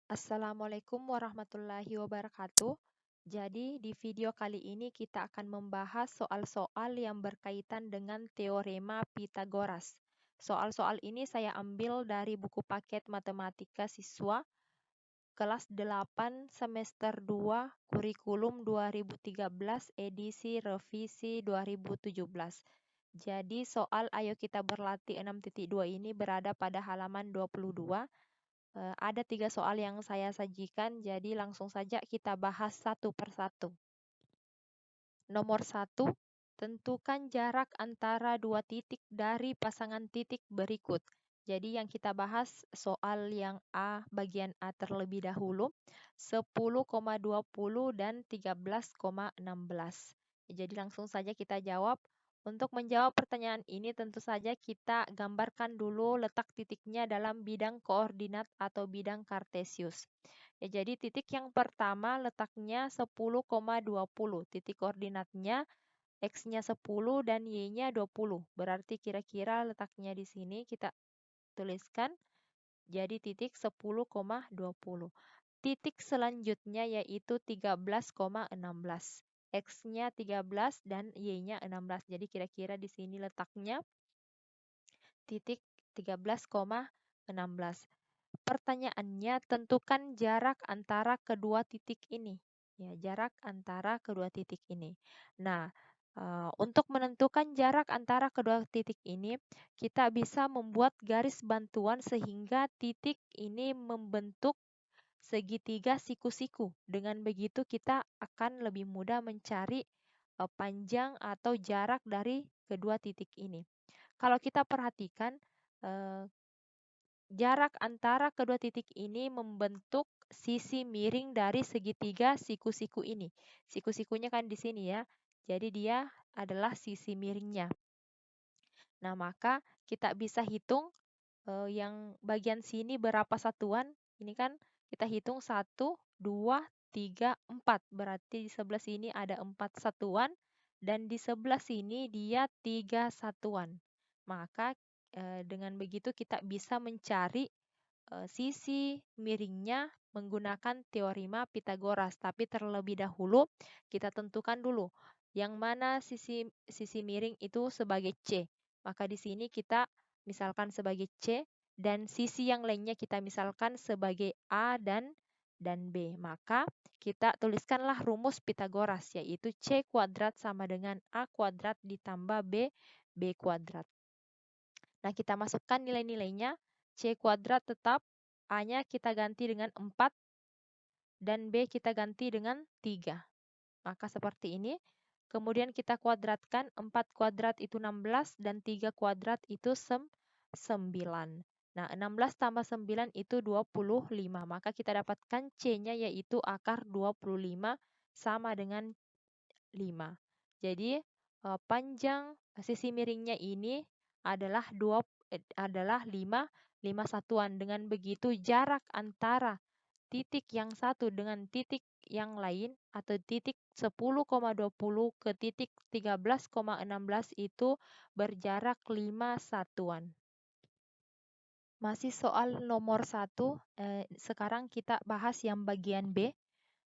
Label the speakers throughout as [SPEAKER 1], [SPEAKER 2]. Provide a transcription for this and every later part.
[SPEAKER 1] Assalamualaikum warahmatullahi wabarakatuh. Jadi, di video kali ini kita akan membahas soal-soal yang berkaitan dengan teorema Pitagoras. Soal-soal ini saya ambil dari buku paket matematika siswa kelas 8 semester 2 kurikulum 2013 edisi revisi 2017. Jadi, soal Ayo Kita Berlatih 6.2 ini berada pada halaman 22. Ada 3 soal yang saya sajikan, jadi langsung saja kita bahas satu persatu. Nomor 1, tentukan jarak antara dua titik dari pasangan titik berikut. Jadi yang kita bahas soal yang A, bagian A terlebih dahulu, 10,20 dan 13,16. Jadi langsung saja kita jawab. Untuk menjawab pertanyaan ini tentu saja kita gambarkan dulu letak titiknya dalam bidang koordinat atau bidang kartesius. Jadi titik yang pertama letaknya 10,20. Titik koordinatnya X-nya 10 dan Y-nya 20. Berarti kira-kira letaknya di sini kita tuliskan jadi titik 10,20. Titik selanjutnya yaitu 13,16. X-nya 13 dan Y-nya 16. Jadi kira-kira di sini letaknya titik 13,16. Pertanyaannya, tentukan jarak antara kedua titik ini. Ya, jarak antara kedua titik ini. Nah, untuk menentukan jarak antara kedua titik ini, kita bisa membuat garis bantuan sehingga titik ini membentuk segitiga siku-siku. Dengan begitu kita akan lebih mudah mencari panjang atau jarak dari kedua titik ini. Kalau kita perhatikan, jarak antara kedua titik ini membentuk sisi miring dari segitiga siku-siku ini. Siku-sikunya kan di sini ya. Jadi dia adalah sisi miringnya. Nah, maka kita bisa hitung yang bagian sini berapa satuan. Ini kan kita hitung 1, 2, 3, 4. Berarti di sebelah sini ada 4 satuan. Dan di sebelah sini dia 3 satuan. Maka dengan begitu kita bisa mencari sisi miringnya menggunakan teorema Pitagoras. Tapi terlebih dahulu kita tentukan dulu yang mana sisi miring itu sebagai C. Maka di sini kita misalkan sebagai C dan sisi yang lainnya kita misalkan sebagai A dan B. Maka kita tuliskanlah rumus Pitagoras yaitu C kuadrat sama dengan A kuadrat ditambah B kuadrat. Nah, kita masukkan nilai-nilainya. C kuadrat tetap, A-nya kita ganti dengan 4, dan B kita ganti dengan 3. Maka seperti ini. Kemudian kita kuadratkan, 4 kuadrat itu 16, dan 3 kuadrat itu 9. Nah, 16 tambah 9 itu 25. Maka kita dapatkan C-nya yaitu akar 25 sama dengan 5. Jadi, panjang sisi miringnya ini adalah 5 satuan. Dengan begitu jarak antara titik yang satu dengan titik yang lain atau titik 10,20 ke titik 13,16 itu berjarak 5 satuan. Masih soal nomor 1, sekarang kita bahas yang bagian B.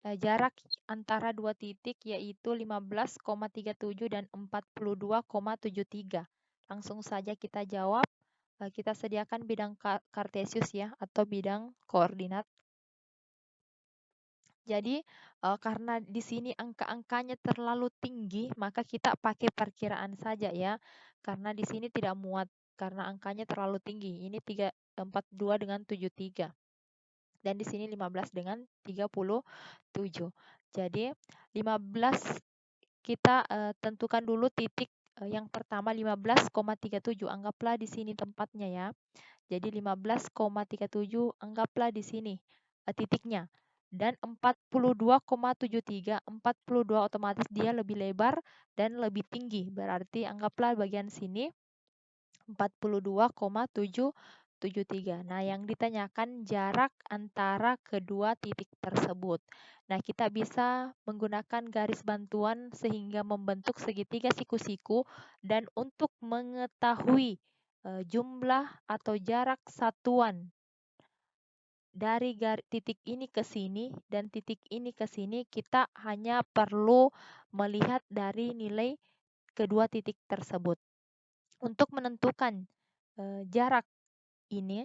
[SPEAKER 1] Jarak antara dua titik yaitu 15,37 dan 42,73. Langsung saja kita jawab. Kita sediakan bidang kartesius ya atau bidang koordinat. Jadi karena di sini angka-angkanya terlalu tinggi, maka kita pakai perkiraan saja ya. Karena di sini tidak muat karena angkanya terlalu tinggi. Ini 42 dengan 73. Dan di sini 15 dengan 37. Jadi 15 kita tentukan dulu titik yang pertama 15,37. Anggaplah di sini tempatnya ya. Jadi 15,37 anggaplah di sini titiknya. Dan 42,73, 42 otomatis dia lebih lebar dan lebih tinggi. Berarti anggaplah bagian sini 42,773. Nah, yang ditanyakan jarak antara kedua titik tersebut. Nah, kita bisa menggunakan garis bantuan sehingga membentuk segitiga siku-siku dan untuk mengetahui jumlah atau jarak satuan dari titik ini ke sini dan titik ini ke sini, kita hanya perlu melihat dari nilai kedua titik tersebut. Untuk menentukan jarak ini,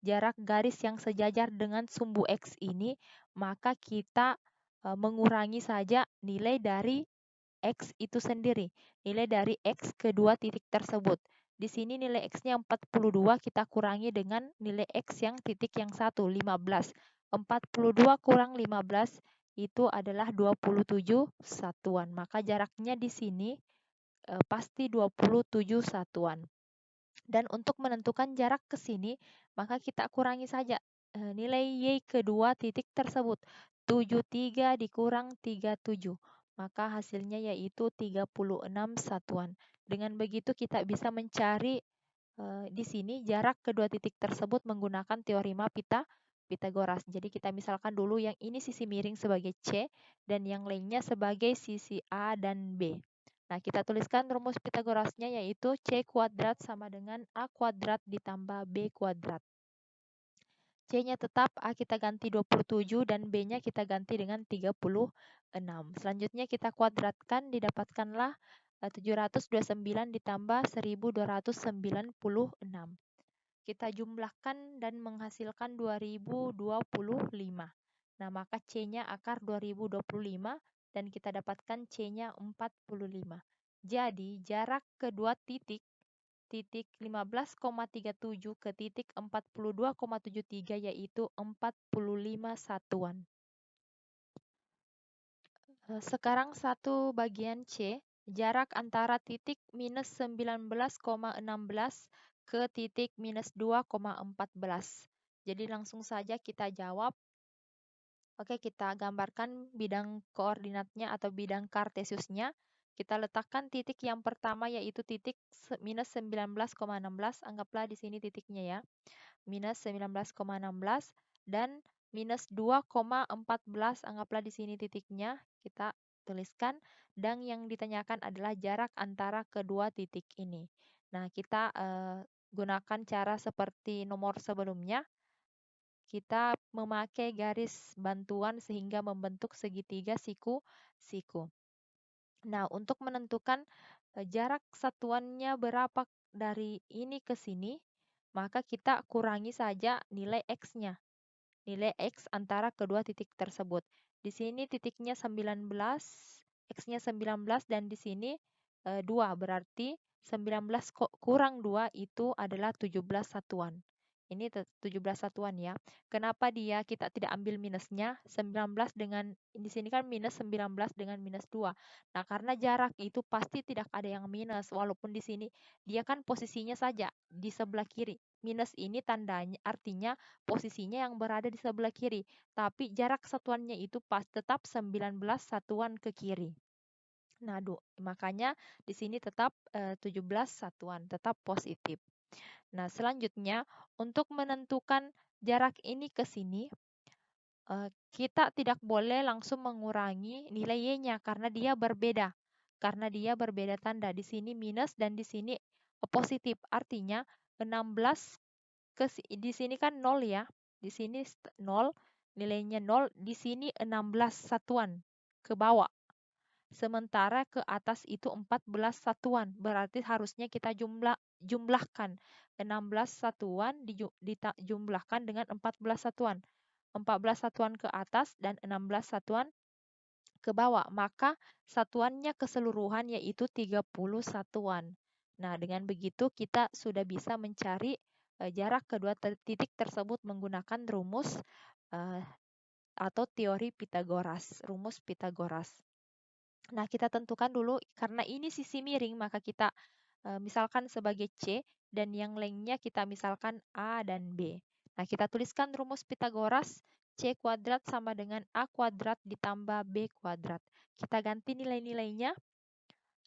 [SPEAKER 1] jarak garis yang sejajar dengan sumbu X ini, maka kita mengurangi saja nilai dari X itu sendiri, nilai dari X kedua titik tersebut. Di sini nilai X-nya 42, kita kurangi dengan nilai X yang titik yang satu, 15. 42 kurang 15 itu adalah 27 satuan. Maka jaraknya di sini pasti 27 satuan. Dan untuk menentukan jarak ke sini, maka kita kurangi saja nilai Y kedua titik tersebut. 73 dikurang 37. Maka hasilnya yaitu 36 satuan. Dengan begitu kita bisa mencari di sini jarak kedua titik tersebut menggunakan teorema Pitagoras. Jadi kita misalkan dulu yang ini sisi miring sebagai C dan yang lainnya sebagai sisi A dan B. Nah, kita tuliskan rumus Pitagorasnya yaitu C kuadrat sama dengan A kuadrat ditambah B kuadrat. C-nya tetap, A kita ganti 27 dan B-nya kita ganti dengan 36. Selanjutnya kita kuadratkan, didapatkanlah 729 ditambah 1296. Kita jumlahkan dan menghasilkan 2025. Nah, maka C-nya akar 2025 dan kita dapatkan C-nya 45. Jadi, jarak kedua titik 15,37 ke titik 42,73 yaitu 45 satuan. Sekarang satu bagian C, jarak antara titik minus 19,16 ke titik minus 2,14. Jadi langsung saja kita jawab. Oke, kita gambarkan bidang koordinatnya atau bidang kartesiusnya. Kita letakkan titik yang pertama yaitu titik minus 19,16. Anggaplah di sini titiknya ya. Minus 19,16 dan minus 2,14. Anggaplah di sini titiknya. Kita tuliskan. Dan yang ditanyakan adalah jarak antara kedua titik ini. Nah, kita gunakan cara seperti nomor sebelumnya. Kita memakai garis bantuan sehingga membentuk segitiga siku-siku. Nah, untuk menentukan jarak satuannya berapa dari ini ke sini, maka kita kurangi saja nilai X-nya. Nilai X antara kedua titik tersebut. Di sini titiknya 19, X-nya 19 dan di sini 2, berarti 19 kurang 2 itu adalah 17 satuan. Ini 17 satuan ya. Kenapa kita tidak ambil minusnya? 19 dengan di sini kan minus 19 dengan minus 2. Nah, karena jarak itu pasti tidak ada yang minus walaupun di sini dia kan posisinya saja di sebelah kiri. Minus ini tandanya artinya posisinya yang berada di sebelah kiri, tapi jarak satuannya itu tetap 19 satuan ke kiri. Nah, makanya di sini tetap 17 satuan, tetap positif. Nah, selanjutnya untuk menentukan jarak ini ke sini, kita tidak boleh langsung mengurangi nilai Y-nya karena dia berbeda. Karena dia berbeda tanda. Di sini minus dan di sini positif. Artinya 16 di sini kan 0 ya. Di sini 0, nilainya 0, di sini 16 satuan ke bawah. Sementara ke atas itu 14 satuan, berarti harusnya kita jumlahkan 16 satuan dijumlahkan dengan 14 satuan. 14 satuan ke atas dan 16 satuan ke bawah, maka satuannya keseluruhan yaitu 30 satuan. Nah, dengan begitu kita sudah bisa mencari jarak kedua titik tersebut menggunakan rumus atau teori Pitagoras, rumus Pitagoras. Nah, kita tentukan dulu karena ini sisi miring, maka kita misalkan sebagai C dan yang lainnya kita misalkan A dan B. Nah, kita tuliskan rumus Pitagoras, C kuadrat sama dengan A kuadrat ditambah B kuadrat. Kita ganti nilai-nilainya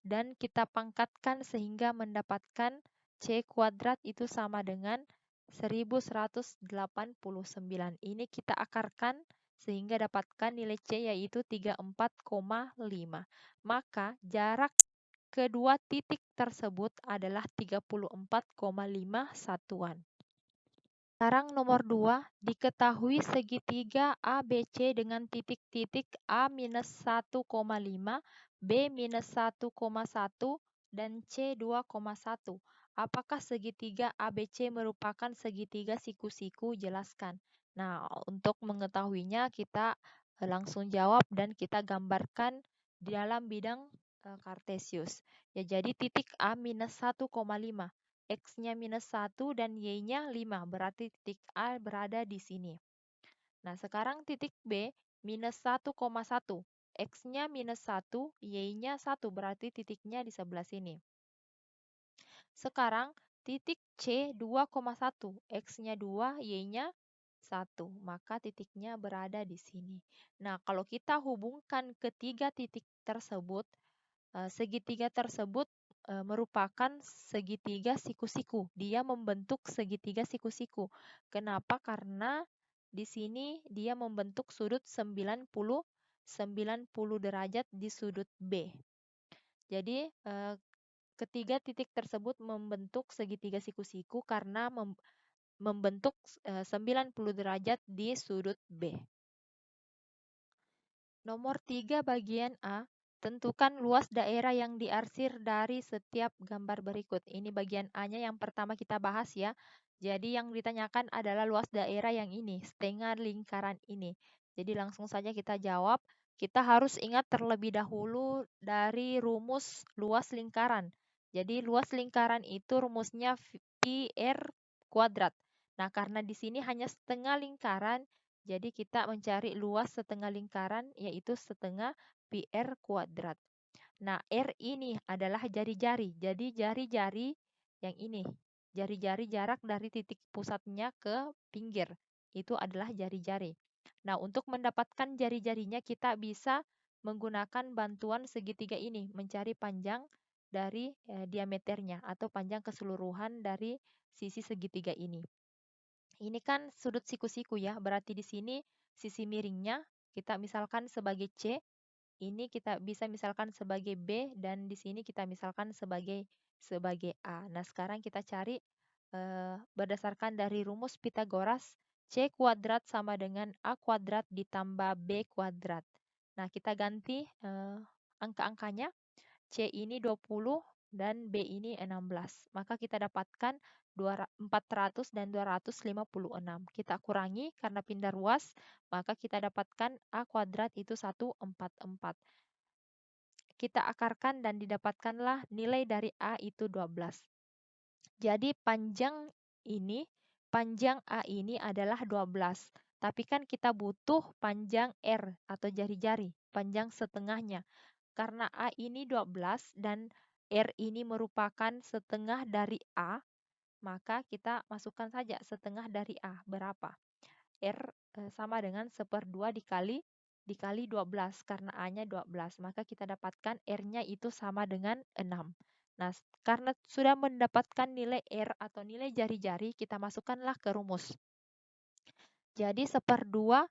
[SPEAKER 1] dan kita pangkatkan sehingga mendapatkan C kuadrat itu sama dengan 1189. Ini kita akarkan sehingga dapatkan nilai C yaitu 34,5. Maka jarak kedua titik tersebut adalah 34,5 satuan. Sekarang nomor 2, diketahui segitiga ABC dengan titik-titik A minus 1,5, B minus 1,1, dan C 2,1. Apakah segitiga ABC merupakan segitiga siku-siku? Jelaskan. Nah, untuk mengetahuinya kita langsung jawab dan kita gambarkan di dalam bidang Kartesius. Ya, jadi titik A minus 1,5. X-nya minus 1 dan Y-nya 5, berarti titik A berada di sini. Nah, sekarang titik B minus 1,1. X-nya minus 1, Y-nya 1, berarti titiknya di sebelah sini. Sekarang titik C 2,1. X-nya 2, Y-nya 1, maka titiknya berada di sini. Nah, kalau kita hubungkan ketiga titik tersebut, segitiga tersebut merupakan segitiga siku-siku. Dia membentuk segitiga siku-siku. Kenapa? Karena di sini dia membentuk sudut 90 derajat di sudut B. Jadi ketiga titik tersebut membentuk segitiga siku-siku karena membentuk 90 derajat di sudut B. Nomor 3 bagian A, tentukan luas daerah yang diarsir dari setiap gambar berikut. Ini bagian A-nya yang pertama kita bahas ya. Jadi yang ditanyakan adalah luas daerah yang ini, setengah lingkaran ini. Jadi langsung saja kita jawab. Kita harus ingat terlebih dahulu dari rumus luas lingkaran. Jadi luas lingkaran itu rumusnya pi r kuadrat. Nah, karena di sini hanya setengah lingkaran, jadi kita mencari luas setengah lingkaran yaitu setengah pi r kuadrat. Nah, R ini adalah jari-jari. Jadi jari-jari yang ini, jari-jari jarak dari titik pusatnya ke pinggir, itu adalah jari-jari. Nah, untuk mendapatkan jari-jarinya kita bisa menggunakan bantuan segitiga ini, mencari panjang dari diameternya atau panjang keseluruhan dari sisi segitiga ini. Ini kan sudut siku-siku ya, berarti di sini sisi miringnya kita misalkan sebagai C, ini kita bisa misalkan sebagai B, dan di sini kita misalkan sebagai A. Nah, sekarang kita cari berdasarkan dari rumus Pitagoras, C kuadrat sama dengan A kuadrat ditambah B kuadrat. Nah, kita ganti angka-angkanya. C ini 20 dan B ini 16. Maka kita dapatkan 400 dan 256. Kita kurangi karena pindah ruas, maka kita dapatkan A kuadrat itu 144. Kita akarkan dan didapatkanlah nilai dari A itu 12. Jadi panjang A ini adalah 12. Tapi kan kita butuh panjang R atau jari-jari, panjang setengahnya. Karena A ini 12 dan R ini merupakan setengah dari A, maka kita masukkan saja setengah dari A. Berapa? R sama dengan 1/2 dikali 12 karena A-nya 12. Maka kita dapatkan R-nya itu sama dengan 6. Nah, karena sudah mendapatkan nilai R atau nilai jari-jari, kita masukkanlah ke rumus. Jadi 1/2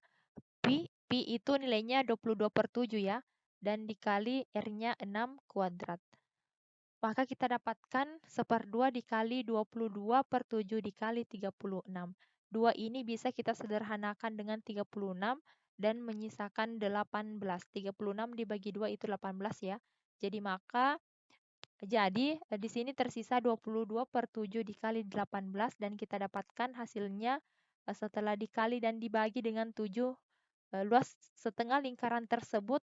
[SPEAKER 1] pi itu nilainya 22/7 ya, dan dikali R-nya 6 kuadrat. Maka kita dapatkan 1/2 dikali 22/7 dikali 36. 2 ini bisa kita sederhanakan dengan 36 dan menyisakan 18. 36 dibagi 2 itu 18 ya. Jadi di sini tersisa 22/7 dikali 18 dan kita dapatkan hasilnya setelah dikali dan dibagi dengan 7, luas setengah lingkaran tersebut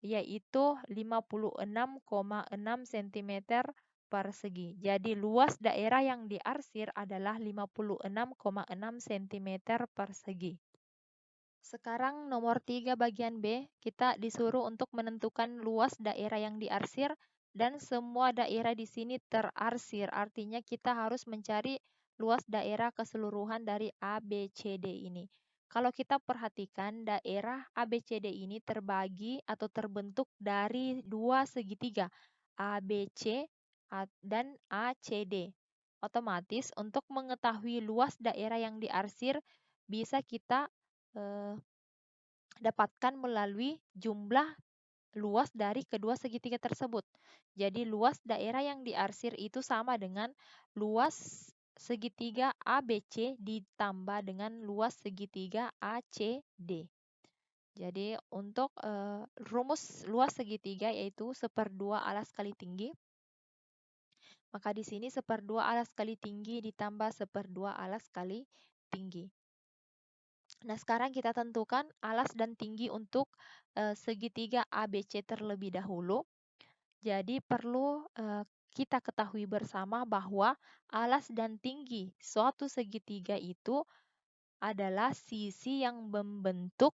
[SPEAKER 1] yaitu 56,6 cm persegi. Jadi luas daerah yang diarsir adalah 56,6 cm persegi. Sekarang nomor 3 bagian B, kita disuruh untuk menentukan luas daerah yang diarsir dan semua daerah di sini terarsir. Artinya kita harus mencari luas daerah keseluruhan dari A, B, C, D ini. Kalau kita perhatikan daerah A, B, C, D ini terbagi atau terbentuk dari dua segitiga, A, B, C dan A, C, D. Otomatis untuk mengetahui luas daerah yang diarsir bisa kita dapatkan melalui jumlah luas dari kedua segitiga tersebut. Jadi luas daerah yang diarsir itu sama dengan luas segitiga ABC ditambah dengan luas segitiga ACD. Jadi untuk rumus luas segitiga yaitu 1/2 alas kali tinggi. Maka di sini 1/2 alas kali tinggi ditambah 1/2 alas kali tinggi. Nah, sekarang kita tentukan alas dan tinggi untuk segitiga ABC terlebih dahulu. Jadi perlu kita ketahui bersama bahwa alas dan tinggi suatu segitiga itu adalah sisi yang membentuk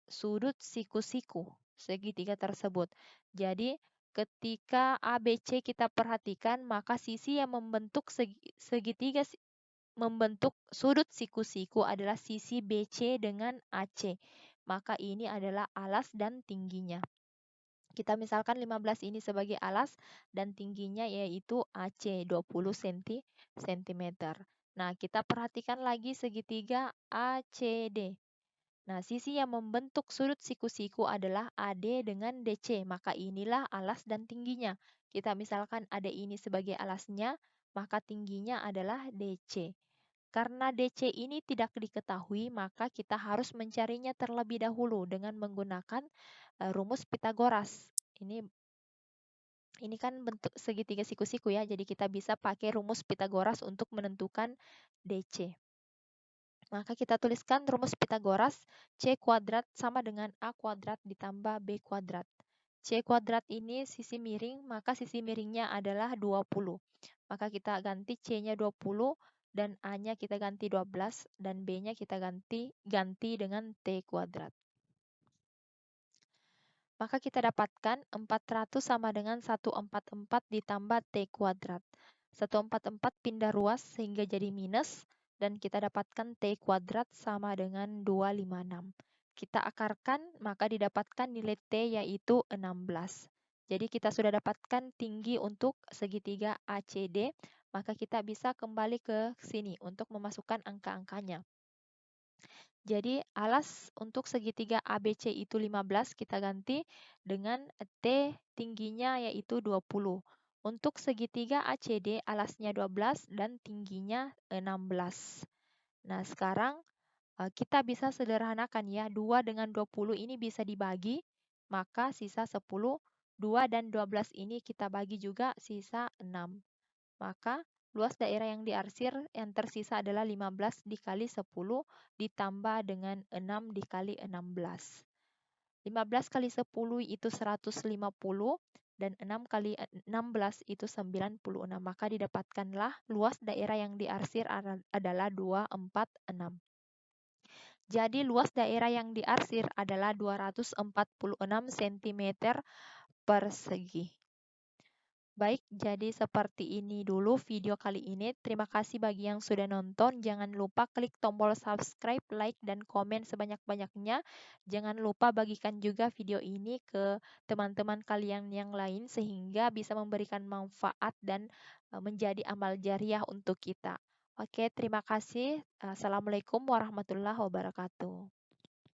[SPEAKER 1] sudut siku-siku segitiga tersebut. Jadi ketika ABC kita perhatikan, maka sisi yang membentuk segitiga membentuk sudut siku-siku adalah sisi BC dengan AC. Maka ini adalah alas dan tingginya. Kita misalkan 15 ini sebagai alas dan tingginya yaitu AC 20 cm. Nah, kita perhatikan lagi segitiga ACD. Nah, sisi yang membentuk sudut siku-siku adalah AD dengan DC, maka inilah alas dan tingginya. Kita misalkan ada ini sebagai alasnya, maka tingginya adalah DC. Karena DC ini tidak diketahui, maka kita harus mencarinya terlebih dahulu dengan menggunakan rumus Pitagoras. Ini kan bentuk segitiga siku-siku ya, jadi kita bisa pakai rumus Pitagoras untuk menentukan DC. Maka kita tuliskan rumus Pitagoras, C kuadrat sama dengan A kuadrat ditambah B kuadrat. C kuadrat ini sisi miring, maka sisi miringnya adalah 20. Maka kita ganti C-nya 20 dan A-nya kita ganti 12 dan B-nya kita ganti dengan T kuadrat. Maka kita dapatkan 400 sama dengan 144 ditambah T kuadrat. 144 pindah ruas sehingga jadi minus dan kita dapatkan T kuadrat sama dengan 256. Kita akarkan maka didapatkan nilai T yaitu 16. Jadi kita sudah dapatkan tinggi untuk segitiga ACD, maka kita bisa kembali ke sini untuk memasukkan angka-angkanya. Jadi alas untuk segitiga ABC itu 15 kita ganti dengan T tingginya yaitu 20. Untuk segitiga ACD alasnya 12 dan tingginya 16. Nah, sekarang kita bisa sederhanakan ya, 2 dengan 20 ini bisa dibagi, maka sisa 10. 2 dan 12 ini kita bagi juga, sisa 6. Maka luas daerah yang diarsir yang tersisa adalah 15 dikali 10 ditambah dengan 6 dikali 16. 15 kali 10 itu 150 dan 6 kali 16 itu 96. Maka didapatkanlah luas daerah yang diarsir adalah 246. Jadi luas daerah yang diarsir adalah 246 cm persegi. Baik, jadi seperti ini dulu video kali ini. Terima kasih bagi yang sudah nonton. Jangan lupa klik tombol subscribe, like, dan komen sebanyak-banyaknya. Jangan lupa bagikan juga video ini ke teman-teman kalian yang lain sehingga bisa memberikan manfaat dan menjadi amal jariah untuk kita. Oke, terima kasih. Assalamualaikum warahmatullahi wabarakatuh.